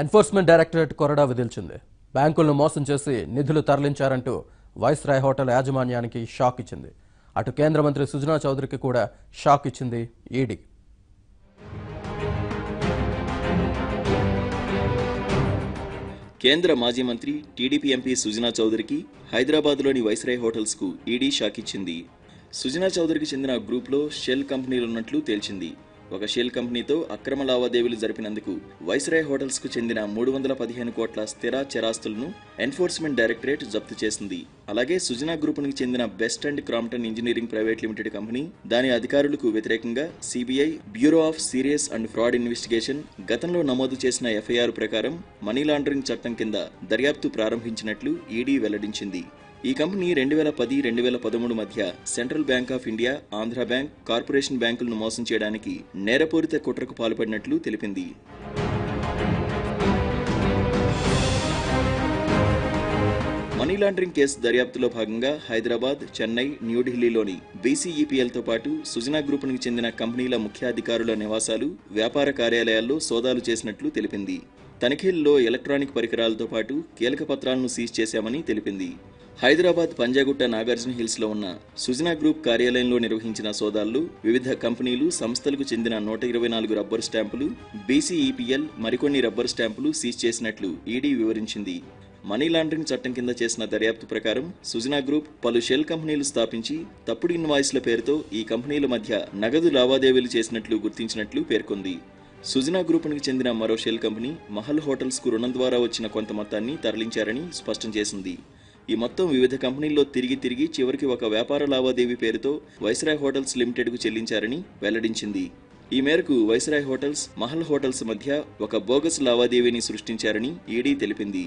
Enforcement directorate కొరడా విధిల్చింది. బ్యాంకులను మోసం చేసి నిధులు తరలించారంటూ వైస్రాయ్ హోటల్ యాజమాన్యానికి షాక్ ఇచ్చింది. అటు కేంద్ర మంత్రి సుజనా చౌదరికి కూడా షాక్ ఇచ్చింది ఈడీ. కేంద్ర మాజీ మంత్రి టీడీపీ ఎంపీ సుజనా చౌదరికి హైదరాబాద్లోని వైస్రాయ్ హోటల్స్కు ఈడీ షాక్ ఇచ్చింది. సుజనా చౌదరికి చెందిన గ్రూప్లో షెల్ కంపెనీలున్నట్లు తేల్చింది. ఒక షెల్ కంపెనీతో అక్రమ లావాదేవీలు జరిపినందుకు వైస్రాయ్ హోటల్స్కు చెందిన 315 కోట్ల స్థిర చరాస్తులను ఎన్ఫోర్స్మెంట్ డైరెక్టరేట్ జప్తు చేసింది. అలాగే సుజనా గ్రూపునికి చెందిన best and Crompton engineering private limited company, దాని అధికారులకు వ్యతిరేకంగా CBI, bureau of serious and fraud investigation గతంలో నమోదు చేసిన ఎఫ్ఐఆర్ ప్రకారం మనీ లాండరింగ్ చట్టం కింద దర్యాప్తు ప్రారంభించినట్లు ఈడీ వెల్లడించింది. ఈ కంపెనీ 2010-2013 మధ్య central bank of India, Andhra bank, corporation బ్యాంకులను మోసం చేయడానికి నేరపూరిత కుట్రకు పాల్పడినట్లు తెలిపింది. మనీ లాండరింగ్ కేసు దర్యాప్తులో భాగంగా హైదరాబాద్, చెన్నై, న్యూఢిల్లీలోని బీసీఈపీఎల్తో పాటు సుజనా గ్రూపునికి చెందిన కంపెనీల ముఖ్యాధికారుల నివాసాలు, వ్యాపార కార్యాలయాల్లో సోదాలు చేసినట్లు తెలిపింది. తనిఖీల్లో ఎలక్ట్రానిక్ పరికరాలతో పాటు కీలక పత్రాలను సీజ్ చేశామని తెలిపింది. హైదరాబాద్ పంజాగుట్ట నాగార్జున హిల్స్ లో ఉన్న సుజనా గ్రూప్ కార్యాలయంలో నిర్వహించిన సోదాల్లో వివిధ కంపెనీలు, సంస్థలకు చెందిన 124 రబ్బర్ స్టాంపులు, బీసీఈపీఎల్ మరికొన్ని రబ్బర్ స్టాంపులు సీజ్ చేసినట్లు ఈడీ వివరించింది. మనీ లాండరింగ్ చట్టం కింద చేసిన దర్యాప్తు ప్రకారం సుజనా గ్రూప్ పలు షెల్ కంపెనీలు స్థాపించి తప్పుడు ఇన్వాయిస్ల పేరుతో ఈ కంపెనీల మధ్య నగదు లావాదేవీలు చేసినట్లు గుర్తించినట్లు పేర్కొంది. సుజనా గ్రూపునికి చెందిన మరో షెల్ కంపెనీ మహల్ హోటల్స్కు రుణం ద్వారా వచ్చిన కొంత మొత్తాన్ని తరలించారని స్పష్టం చేసింది. ఈ మొత్తం వివిధ కంపెనీల్లో తిరిగి చివరికి ఒక వ్యాపార లావాదేవీ పేరుతో వైస్రాయ్ హోటల్స్ లిమిటెడ్కు చెల్లించారని వెల్లడించింది. ఈ మేరకు వైస్రాయ్ హోటల్స్, మహల్ హోటల్స్ మధ్య ఒక బోగస్ లావాదేవీని సృష్టించారని ఈడీ తెలిపింది.